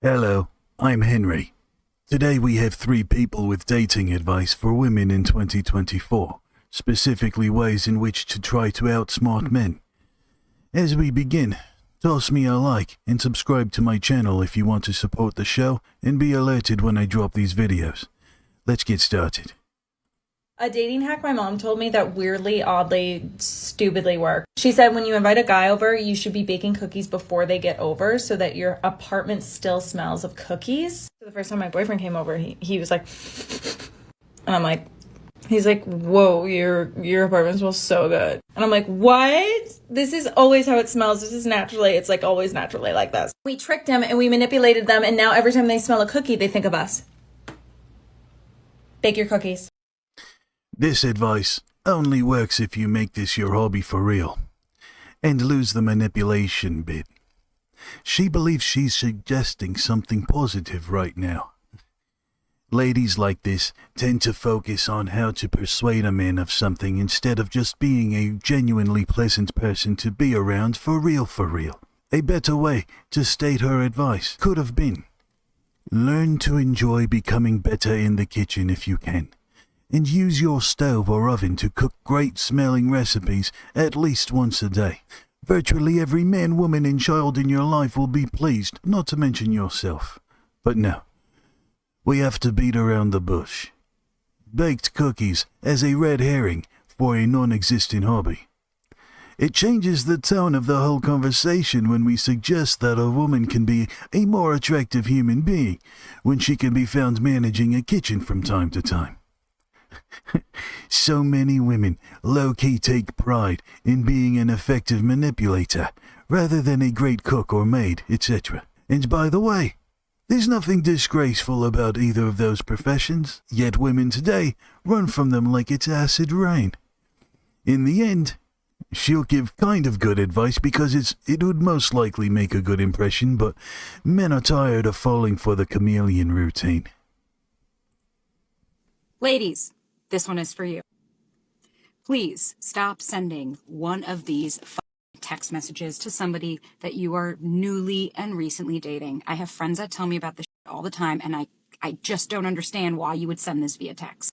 Hello, I'm Henry. Today we have 3 people with dating advice for women in 2024, specifically ways in which to try to outsmart men. As we begin, toss me a like and subscribe to my channel if you want to support the show and be alerted when I drop these videos. Let's get started. A dating hack my mom told me that weirdly, oddly, stupidly worked. She said when you invite a guy over, you should be baking cookies before they get over so that your apartment still smells of cookies. So the first time my boyfriend came over, he was like, and I'm like, he's like, whoa, your apartment smells so good. And I'm like, what? This is always how it smells. This is naturally, it's like always naturally like this. We tricked him and we manipulated them, and now every time they smell a cookie, they think of us. Bake your cookies. This advice only works if you make this your hobby for real and lose the manipulation bit. She believes she's suggesting something positive right now. Ladies like this tend to focus on how to persuade a man of something instead of just being a genuinely pleasant person to be around for real. A better way to state her advice could have been, learn to enjoy becoming better in the kitchen if you can, and use your stove or oven to cook great smelling recipes at least once a day. Virtually every man, woman and child in your life will be pleased, not to mention yourself. But no, we have to beat around the bush. Baked cookies as a red herring for a non-existent hobby. It changes the tone of the whole conversation when we suggest that a woman can be a more attractive human being when she can be found managing a kitchen from time to time. So many women low-key take pride in being an effective manipulator rather than a great cook or maid, etc. And by the way, there's nothing disgraceful about either of those professions, yet women today run from them like it's acid rain. In the end, she'll give kind of good advice because it would most likely make a good impression, but men are tired of falling for the chameleon routine. Ladies, this one is for you. Please stop sending one of these text messages to somebody that you are newly and recently dating. I have friends that tell me about this all the time, and I just don't understand why you would send this via text.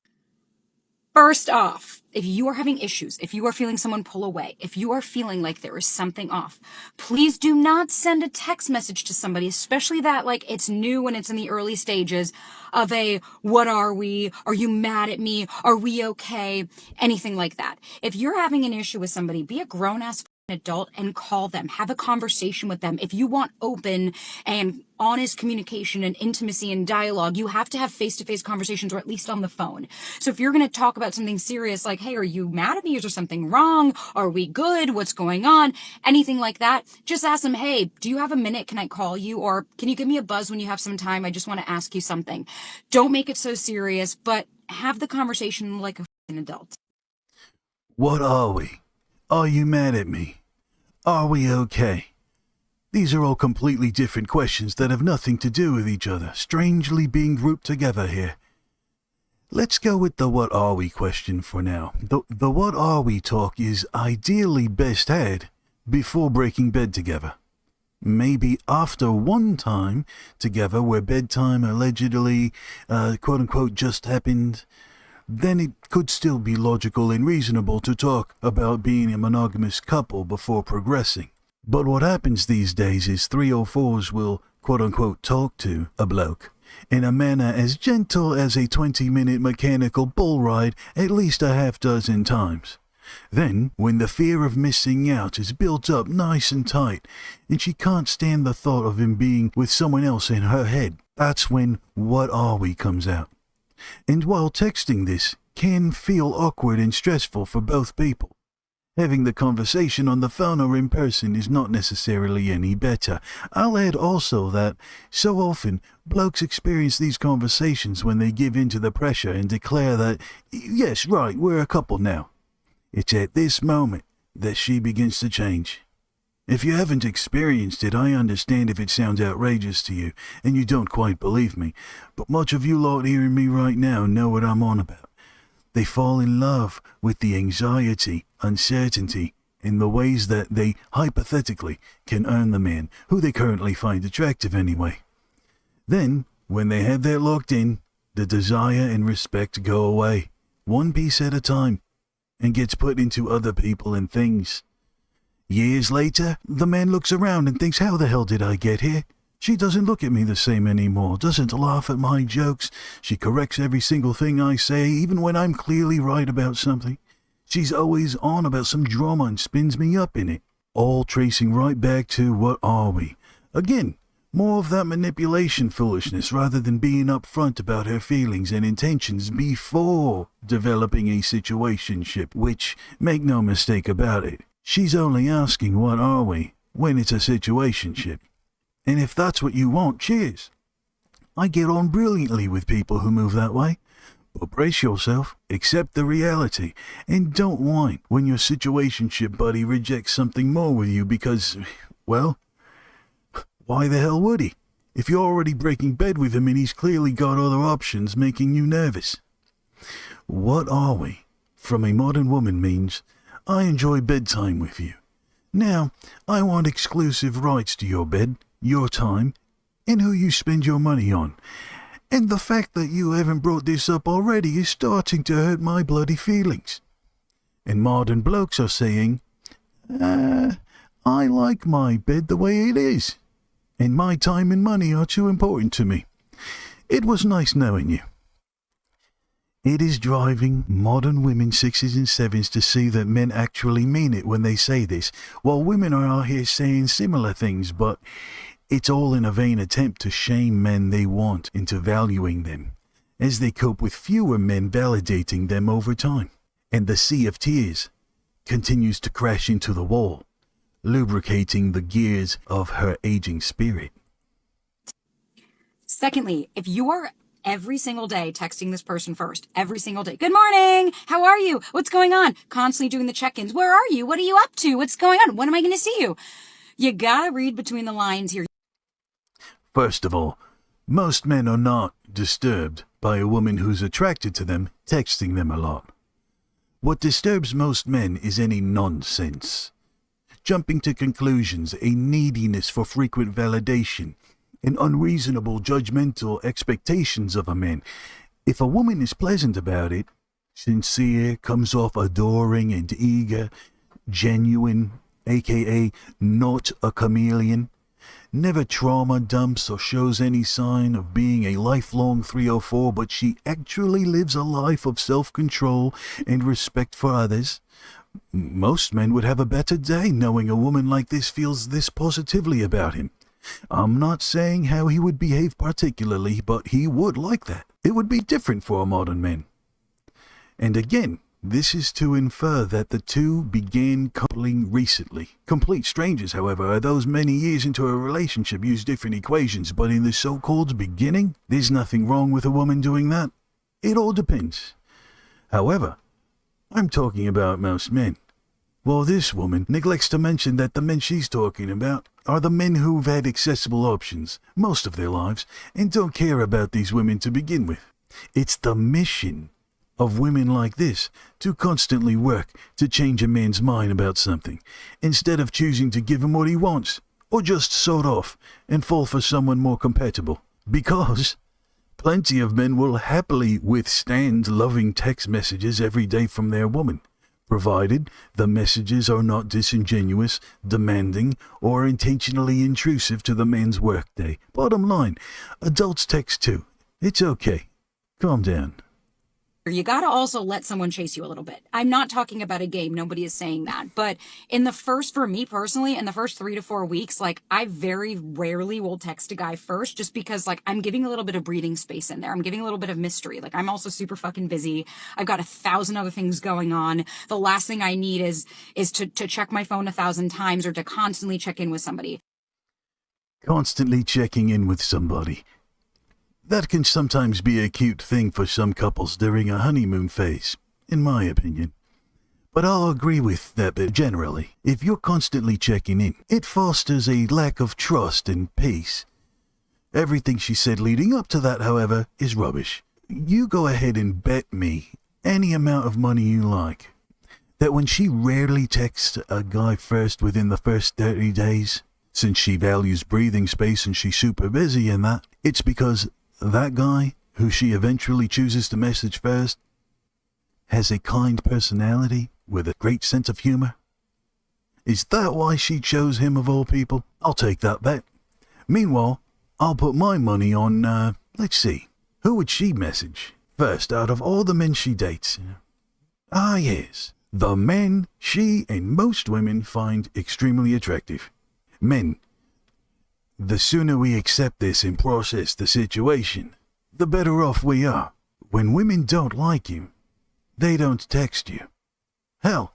First off, if you are having issues, if you are feeling someone pull away, if you are feeling like there is something off, please do not send a text message to somebody, especially that like it's new and it's in the early stages of a, what are we? Are you mad at me? Are we okay? Anything like that. If you're having an issue with somebody, be a grown-ass adult and call them, have a conversation with them. If you want open and honest communication and intimacy and dialogue, you have to have face-to-face conversations, or at least on the phone. So if you're going to talk about something serious like, hey, are you mad at me? Is there something wrong? Are we good? What's going on? Anything like that, just ask them, hey, do you have a minute? Can I call you? Or can you give me a buzz when you have some time? I just want to ask you something. Don't make it so serious, but have the conversation like an adult. What are we? Are you mad at me? Are we okay? These are all completely different questions that have nothing to do with each other, strangely being grouped together here. Let's go with the what are we question for now. The what are we talk is ideally best had before breaking bed together. Maybe after one time together where bedtime allegedly, quote-unquote, just happened, then it could still be logical and reasonable to talk about being a monogamous couple before progressing. But what happens these days is 304s will, quote-unquote, talk to a bloke in a manner as gentle as a 20-minute mechanical bull ride at least a half dozen times. Then, when the fear of missing out is built up nice and tight, and she can't stand the thought of him being with someone else in her head, that's when what are we comes out. And while texting this can feel awkward and stressful for both people, having the conversation on the phone or in person is not necessarily any better. I'll add also that so often blokes experience these conversations when they give in to the pressure and declare that, yes, right, we're a couple now. It's at this moment that she begins to change. If you haven't experienced it, I understand if it sounds outrageous to you and you don't quite believe me, but much of you lot hearing me right now know what I'm on about. They fall in love with the anxiety, uncertainty, in the ways that they hypothetically can earn the man, who they currently find attractive anyway. Then, when they have that locked in, the desire and respect go away, one piece at a time, and gets put into other people and things. Years later, the man looks around and thinks, how the hell did I get here? She doesn't look at me the same anymore, doesn't laugh at my jokes. She corrects every single thing I say, even when I'm clearly right about something. She's always on about some drama and spins me up in it. All tracing right back to what are we? Again, more of that manipulation foolishness rather than being upfront about her feelings and intentions before developing a situationship, which, make no mistake about it, she's only asking what are we when it's a situationship. And if that's what you want, cheers. I get on brilliantly with people who move that way. But brace yourself, accept the reality, and don't whine when your situationship buddy rejects something more with you because, well, why the hell would he? If you're already breaking bed with him and he's clearly got other options making you nervous. What are we? From a modern woman means, I enjoy bedtime with you. Now, I want exclusive rights to your bed, your time, and who you spend your money on. And the fact that you haven't brought this up already is starting to hurt my bloody feelings. And modern blokes are saying, I like my bed the way it is, and my time and money are too important to me. It was nice knowing you. It is driving modern women 6s and 7s to see that men actually mean it when they say this, while women are out here saying similar things, but it's all in a vain attempt to shame men they want into valuing them, as they cope with fewer men validating them over time. And the sea of tears continues to crash into the wall, lubricating the gears of her aging spirit. Secondly, if you are every single day texting this person first, every single day, good morning, how are you, what's going on, constantly doing the check-ins, where are you, what are you up to, what's going on, when am I going to see you? You gotta read between the lines here. First of all, most men are not disturbed by a woman who's attracted to them texting them a lot. What disturbs most men is any nonsense. Jumping to conclusions, a neediness for frequent validation, and unreasonable judgmental expectations of a man. If a woman is pleasant about it, sincere, comes off adoring and eager, genuine, aka not a chameleon, never trauma dumps or shows any sign of being a lifelong 304, but she actually lives a life of self-control and respect for others, most men would have a better day knowing a woman like this feels this positively about him. I'm not saying how he would behave particularly, but he would like that. It would be different for a modern man. And again, this is to infer that the two began coupling recently. Complete strangers, however, are those many years into a relationship use different equations, but in the so-called beginning, there's nothing wrong with a woman doing that. It all depends. However, I'm talking about most men. Well, this woman neglects to mention that the men she's talking about are the men who've had accessible options most of their lives and don't care about these women to begin with. It's the mission of women like this to constantly work to change a man's mind about something, instead of choosing to give him what he wants, or just sod off and fall for someone more compatible. Because plenty of men will happily withstand loving text messages every day from their woman, provided the messages are not disingenuous, demanding, or intentionally intrusive to the man's workday. Bottom line, adults text too. It's okay. Calm down. You got to also let someone chase you a little bit. I'm not talking about a game. Nobody is saying that. But for me personally, in the first 3 to 4 weeks, like, I very rarely will text a guy first, just because, like, I'm giving a little bit of breathing space in there. I'm giving a little bit of mystery. Like, I'm also super fucking busy. I've got 1,000 other things going on. The last thing I need is to check my phone 1,000 times or to constantly check in with somebody. Constantly checking in with somebody. That can sometimes be a cute thing for some couples during a honeymoon phase, in my opinion. But I'll agree with that bit generally. If you're constantly checking in, it fosters a lack of trust and peace. Everything she said leading up to that, however, is rubbish. You go ahead and bet me any amount of money you like that when she rarely texts a guy first within the first 30 days, since she values breathing space and she's super busy in that, It's because that guy who she eventually chooses to message first has a kind personality with a great sense of humor? Is that why she chose him of all people? I'll take that bet. Meanwhile, I'll put my money on, let's see, who would she message first out of all the men she dates? Ah, yes, the men she and most women find extremely attractive. Men. The sooner we accept this and process the situation, the better off we are. When women don't like you, they don't text you. Hell,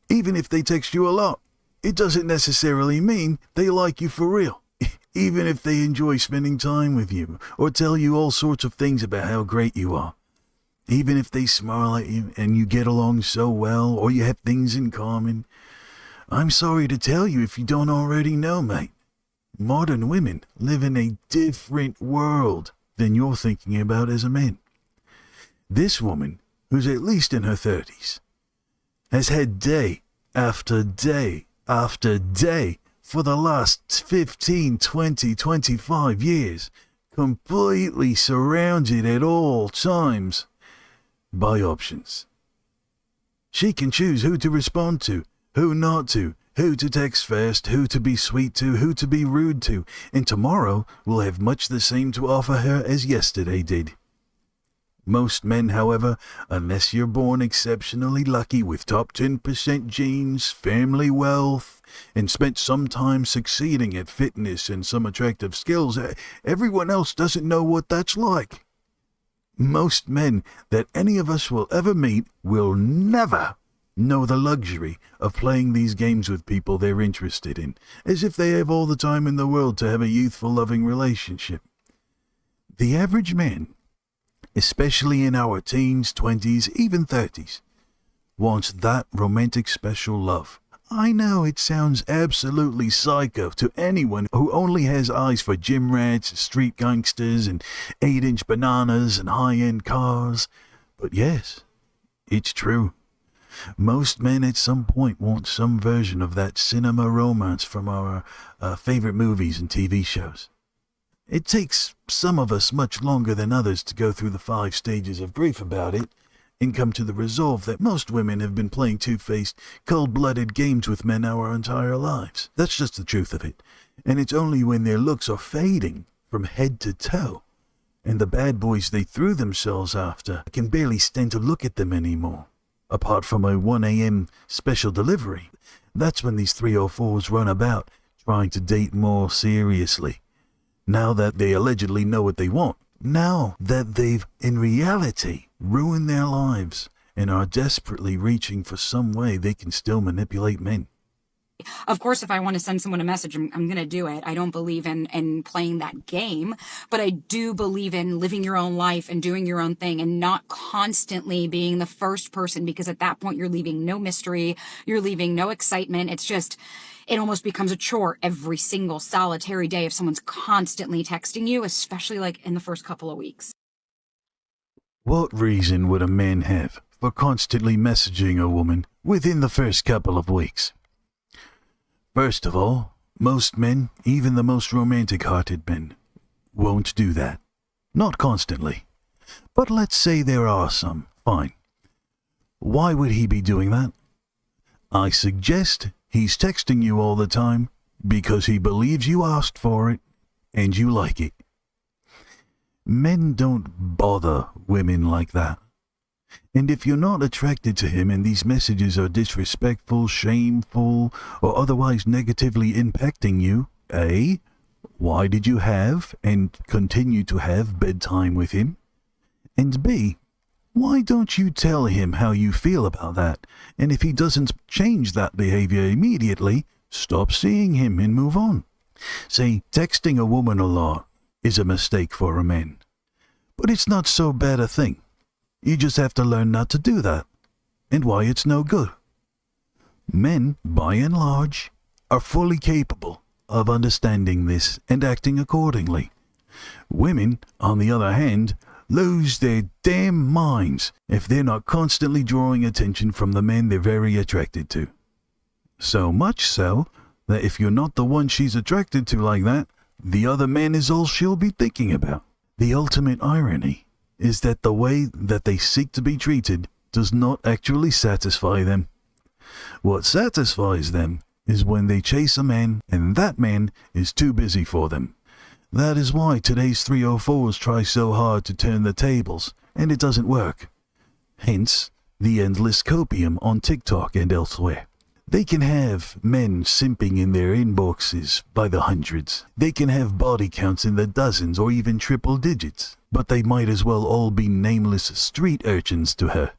even if they text you a lot, it doesn't necessarily mean they like you for real. Even if they enjoy spending time with you, or tell you all sorts of things about how great you are. Even if they smile at you and you get along so well, or you have things in common. I'm sorry to tell you if you don't already know, mate. Modern women live in a different world than you're thinking about as a man. This woman, who's at least in her 30s, has had day after day after day for the last 15, 20, 25 years, completely surrounded at all times by options. She can choose who to respond to, who not to, who to text first, who to be sweet to, who to be rude to, and tomorrow will have much the same to offer her as yesterday did. Most men, however, unless you're born exceptionally lucky with top 10% genes, family wealth, and spent some time succeeding at fitness and some attractive skills, everyone else doesn't know what that's like. Most men that any of us will ever meet will never know the luxury of playing these games with people they're interested in, as if they have all the time in the world to have a youthful, loving relationship. The average man, especially in our teens, 20s, even 30s, wants that romantic special love. I know it sounds absolutely psycho to anyone who only has eyes for gym rats, street gangsters, and 8-inch bananas and high-end cars, but yes, it's true. Most men at some point want some version of that cinema romance from our favorite movies and TV shows. It takes some of us much longer than others to go through the 5 stages of grief about it and come to the resolve that most women have been playing two-faced, cold-blooded games with men our entire lives. That's just the truth of it. And it's only when their looks are fading from head to toe and the bad boys they threw themselves after can barely stand to look at them anymore, apart from a 1 a.m. special delivery. That's when these 304s run about trying to date more seriously. Now that they allegedly know what they want. Now that they've, in reality, ruined their lives and are desperately reaching for some way they can still manipulate men. Of course, if I want to send someone a message, I'm going to do it. I don't believe in playing that game, but I do believe in living your own life and doing your own thing and not constantly being the first person, because at that point you're leaving no mystery, you're leaving no excitement. It's just, it almost becomes a chore every single solitary day if someone's constantly texting you, especially like in the first couple of weeks. What reason would a man have for constantly messaging a woman within the first couple of weeks? First of all, most men, even the most romantic-hearted men, won't do that. Not constantly. But let's say there are some. Fine. Why would he be doing that? I suggest he's texting you all the time because he believes you asked for it and you like it. Men don't bother women like that. And if you're not attracted to him and these messages are disrespectful, shameful, or otherwise negatively impacting you, A, why did you have and continue to have bedtime with him? And B, why don't you tell him how you feel about that? And if he doesn't change that behavior immediately, stop seeing him and move on. See, texting a woman a lot is a mistake for a man. But it's not so bad a thing. You just have to learn not to do that, and why it's no good. Men, by and large, are fully capable of understanding this and acting accordingly. Women, on the other hand, lose their damn minds if they're not constantly drawing attention from the men they're very attracted to. So much so that if you're not the one she's attracted to like that, the other man is all she'll be thinking about. The ultimate irony is that the way that they seek to be treated does not actually satisfy them. What satisfies them is when they chase a man and that man is too busy for them. That is why today's 304s try so hard to turn the tables, and it doesn't work. Hence, the endless copium on TikTok and elsewhere. They can have men simping in their inboxes by the hundreds. They can have body counts in the dozens or even triple digits. But they might as well all be nameless street urchins to her.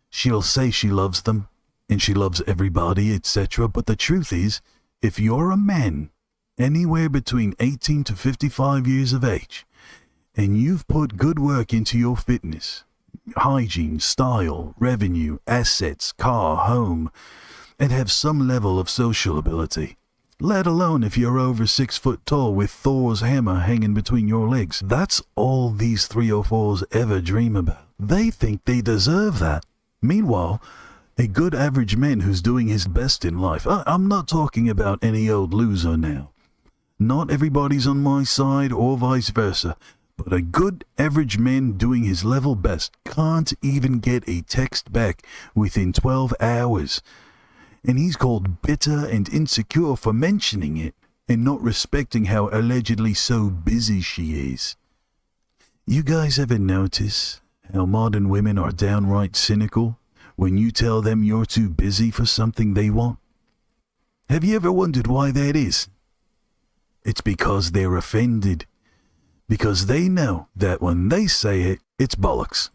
She'll say she loves them, and she loves everybody, etc. But the truth is, if you're a man, anywhere between 18 to 55 years of age, and you've put good work into your fitness, hygiene, style, revenue, assets, car, home, and have some level of social ability, let alone if you're over 6 foot tall with Thor's hammer hanging between your legs, that's all these 304s ever dream about. They think they deserve that. Meanwhile, a good average man who's doing his best in life, I'm not talking about any old loser now. Not everybody's on my side or vice versa, but a good average man doing his level best can't even get a text back within 12 hours. And he's called bitter and insecure for mentioning it and not respecting how allegedly so busy she is. You guys ever notice how modern women are downright cynical when you tell them you're too busy for something they want? Have you ever wondered why that is? It's because they're offended. Because they know that when they say it, it's bollocks.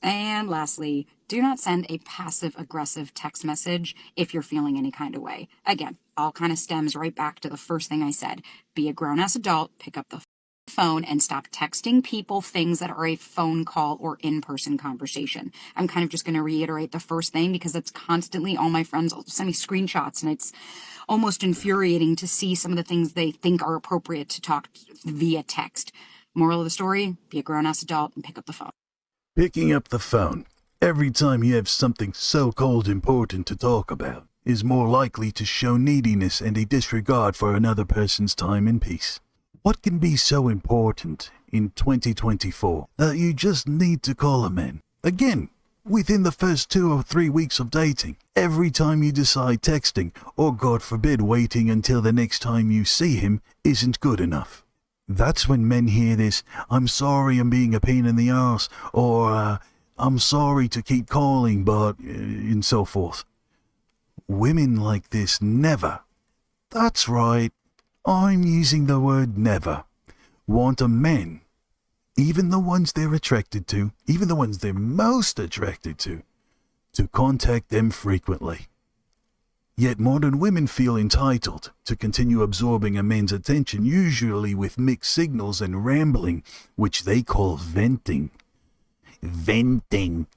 And lastly, do not send a passive-aggressive text message if you're feeling any kind of way. Again, all kind of stems right back to the first thing I said. Be a grown-ass adult, pick up the phone, and stop texting people things that are a phone call or in-person conversation. I'm kind of just going to reiterate the first thing because that's constantly all my friends send me screenshots, and it's almost infuriating to see some of the things they think are appropriate to talk via text. Moral of the story, be a grown-ass adult and pick up the phone. Picking up the phone, every time you have something so-called important to talk about, is more likely to show neediness and a disregard for another person's time and peace. What can be so important in 2024 that you just need to call a man? Again, within the first 2 or 3 weeks of dating, every time you decide texting, or God forbid waiting until the next time you see him, isn't good enough. That's when men hear this, I'm sorry I'm being a pain in the arse, or I'm sorry to keep calling, but, and so forth. Women like this never, that's right, I'm using the word never, want a man, even the ones they're attracted to, even the ones they're most attracted to contact them frequently. Yet modern women feel entitled to continue absorbing a man's attention, usually with mixed signals and rambling, which they call venting. Venting.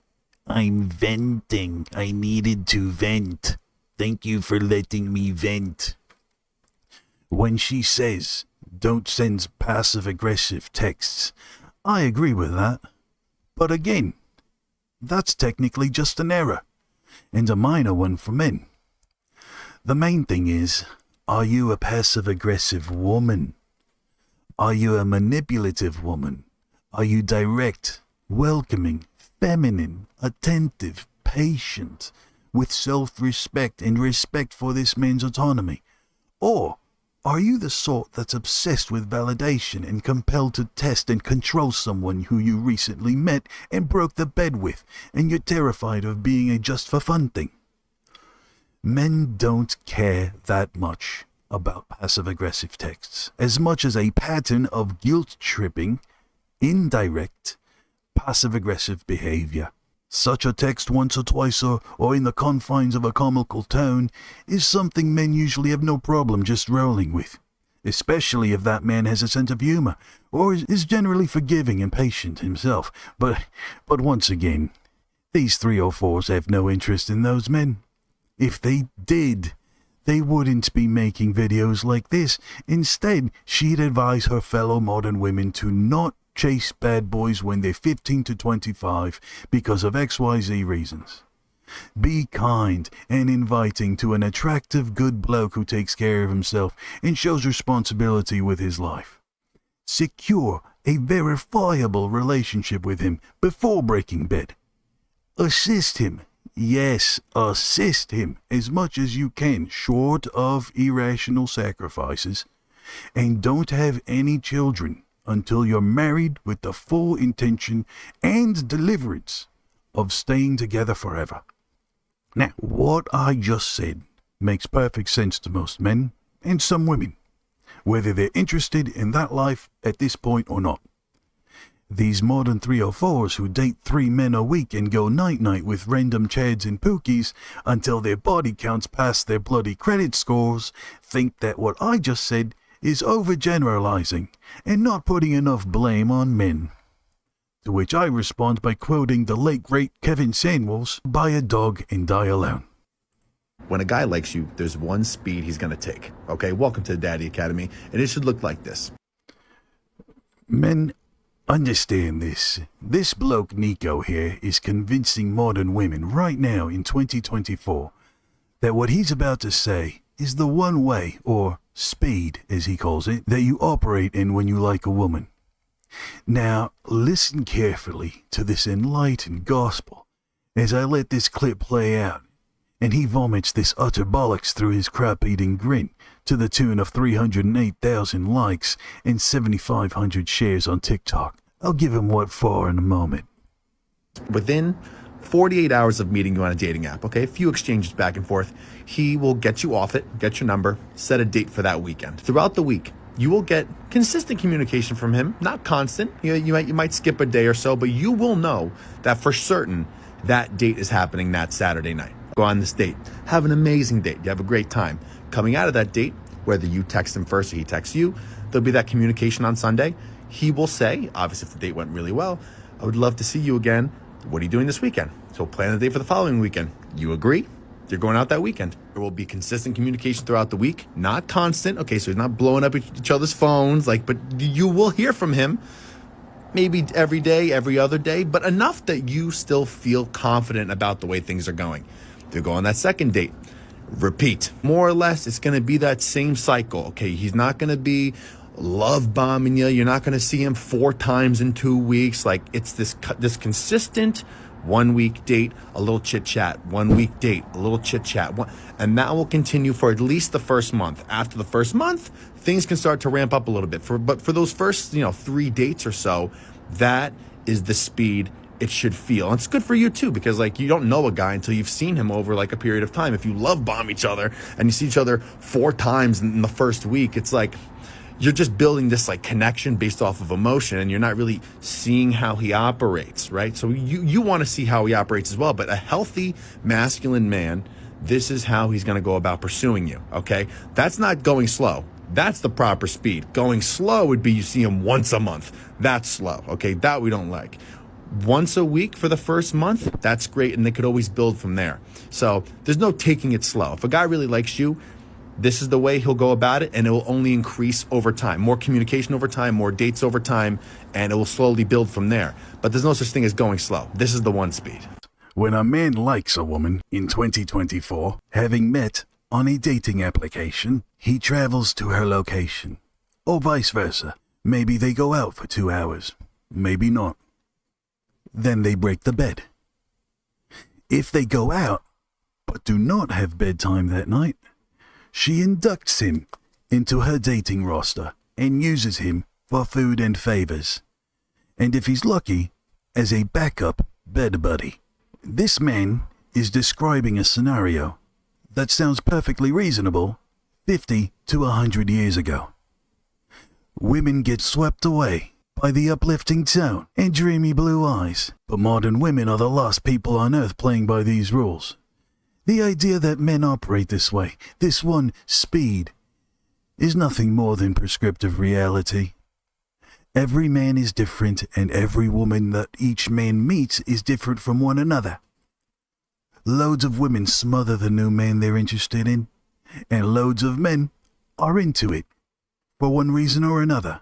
I'm venting. I needed to vent. Thank you for letting me vent. When she says, don't send passive-aggressive texts, I agree with that. But again, that's technically just an error, and a minor one for men. The main thing is, are you a passive-aggressive woman? Are you a manipulative woman? Are you direct, welcoming, feminine, attentive, patient, with self-respect and respect for this man's autonomy? Or are you the sort that's obsessed with validation and compelled to test and control someone who you recently met and broke the bed with, and you're terrified of being a just-for-fun thing? Men don't care that much about passive-aggressive texts, as much as a pattern of guilt-tripping, indirect, passive-aggressive behavior. Such a text once or twice or in the confines of a comical tone is something men usually have no problem just rolling with, especially if that man has a sense of humor or is generally forgiving and patient himself. But once again, these 304s have no interest in those men. If they did, they wouldn't be making videos like this. Instead, she'd advise her fellow modern women to not chase bad boys when they're 15 to 25 because of XYZ reasons. Be kind and inviting to an attractive, good bloke who takes care of himself and shows responsibility with his life. Secure a verifiable relationship with him before breaking bed. Assist him. Yes, assist him as much as you can, short of irrational sacrifices. And don't have any children until you're married with the full intention and deliverance of staying together forever. Now, what I just said makes perfect sense to most men and some women, whether they're interested in that life at this point or not. These modern 304s who date 3 men a week and go night-night with random chads and pookies until their body counts past their bloody credit scores think that what I just said is overgeneralizing and not putting enough blame on men. To which I respond by quoting the late great Kevin Samuels, "Buy a dog and die alone." When a guy likes you, there's one speed he's going to take. Okay, welcome to the Daddy Academy, and it should look like this. Men, understand this. This bloke Nico here is convincing modern women right now in 2024 that what he's about to say is the one way, or speed as he calls it, that you operate in when you like a woman. Now, listen carefully to this enlightened gospel as I let this clip play out, and he vomits this utter bollocks through his crap-eating grin to the tune of 308,000 likes and 7,500 shares on TikTok. I'll give him what for in a moment. Within 48 hours of meeting you on a dating app, okay, a few exchanges back and forth, he will get you off it, get your number, set a date for that weekend. Throughout the week, you will get consistent communication from him, not constant. You might skip a day or so, but you will know that for certain that date is happening that Saturday night. Go on this date, have an amazing date, you have a great time. Coming out of that date, whether you text him first or he texts you, there'll be that communication on Sunday. He will say, obviously if the date went really well, "I would love to see you again. What are you doing this weekend?" So plan the date for the following weekend. You agree? You're going out that weekend. There will be consistent communication throughout the week, not constant. Okay, so he's not blowing up each other's phones, but you will hear from him maybe every day, every other day, but enough that you still feel confident about the way things are going. They'll go on that second date. Repeat. More or less, it's going to be that same cycle. Okay, he's not going to be love bombing you. You're not going to see him 4 times in 2 weeks. Like, it's this consistent 1 week date, a little chit chat, 1 week date, a little chit chat. And that will continue for at least the first month. After the first month, things can start to ramp up a little bit. But for those first, 3 dates or so, that is the speed it should feel. And it's good for you too, because you don't know a guy until you've seen him over a period of time. If you love bomb each other and you see each other 4 times in the first week, it's like you're just building this connection based off of emotion, and you're not really seeing how he operates, right? So you want to see how he operates as well. But a healthy masculine man, this is how he's going to go about pursuing you, okay? That's not going slow. That's the proper speed. Going slow would be you see him once a month. That's slow, okay? That we don't like. Once a week for the first month, that's great, and they could always build from there. So there's no taking it slow. If a guy really likes you, this is the way he'll go about it, and it will only increase over time. More communication over time, more dates over time, and it will slowly build from there. But there's no such thing as going slow. This is the one speed. When a man likes a woman in 2024, having met on a dating application, he travels to her location. Or vice versa. Maybe they go out for 2 hours. Maybe not. Then they break the bed. If they go out, but do not have bedtime that night, she inducts him into her dating roster and uses him for food and favors. And if he's lucky, as a backup bed buddy. This man is describing a scenario that sounds perfectly reasonable 50 to 100 years ago. Women get swept away by the uplifting tone and dreamy blue eyes, but modern women are the last people on earth playing by these rules. The idea that men operate this way, this one speed, is nothing more than prescriptive reality. Every man is different, and every woman that each man meets is different from one another. Loads of women smother the new man they're interested in, and loads of men are into it, for one reason or another.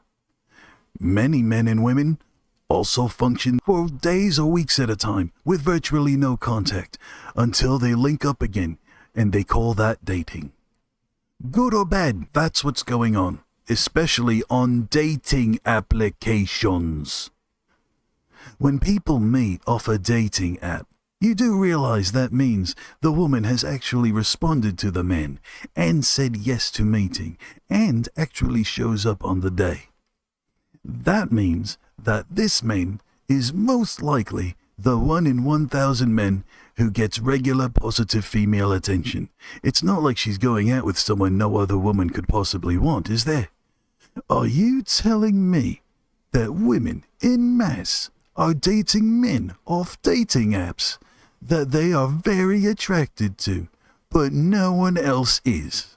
Many men and women also function for days or weeks at a time with virtually no contact until they link up again, and they call that dating. Good or bad, that's what's going on, especially on dating applications. When people meet off a dating app, you do realize that means the woman has actually responded to the man and said yes to meeting and actually shows up on the day. That means that this man is most likely the 1 in 1,000 men who gets regular positive female attention. It's not like she's going out with someone no other woman could possibly want, is there? Are you telling me that women en masse are dating men off dating apps that they are very attracted to, but no one else is?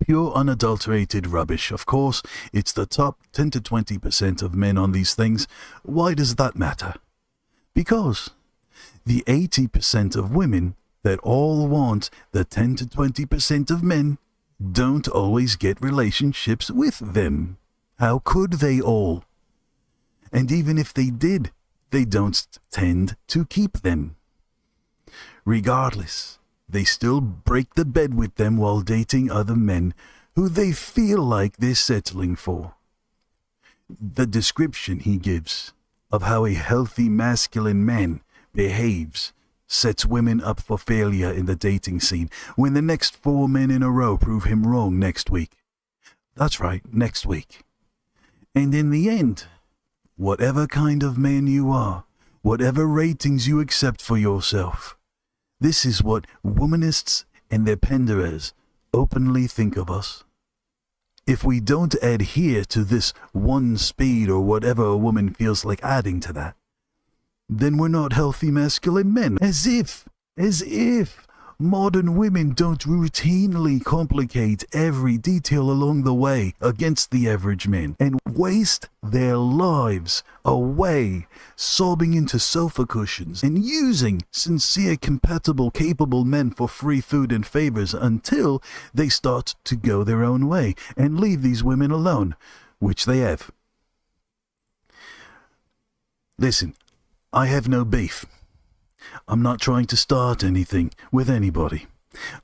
Pure unadulterated rubbish. Of course, it's the top 10 to 20% of men on these things. Why does that matter? Because the 80% of women that all want the 10 to 20% of men don't always get relationships with them. How could they all? And even if they did, they don't tend to keep them. Regardless, they still break the bed with them while dating other men who they feel like they're settling for. The description he gives of how a healthy masculine man behaves sets women up for failure in the dating scene when the next 4 men in a row prove him wrong next week. That's right, next week. And in the end, whatever kind of man you are, whatever ratings you accept for yourself, this is what womanists and their penderers openly think of us. If we don't adhere to this one speed or whatever a woman feels like adding to that, then we're not healthy masculine men. As if modern women don't routinely complicate every detail along the way against the average man and waste their lives away sobbing into sofa cushions and using sincere, compatible, capable men for free food and favors until they start to go their own way and leave these women alone, which they have. Listen, I have no beef. I'm not trying to start anything with anybody.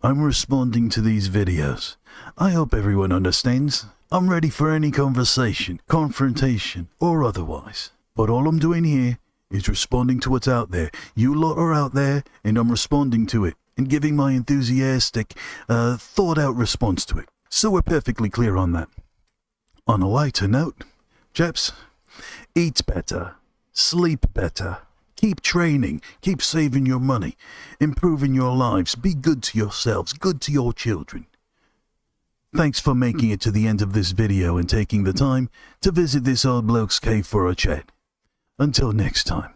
I'm responding to these videos. I hope everyone understands. I'm ready for any conversation, confrontation, or otherwise. But all I'm doing here is responding to what's out there. You lot are out there, and I'm responding to it and giving my enthusiastic, thought-out response to it. So we're perfectly clear on that. On a lighter note, chaps, eat better, sleep better. Keep training, keep saving your money, improving your lives, be good to yourselves, good to your children. Thanks for making it to the end of this video and taking the time to visit this old bloke's cave for a chat. Until next time.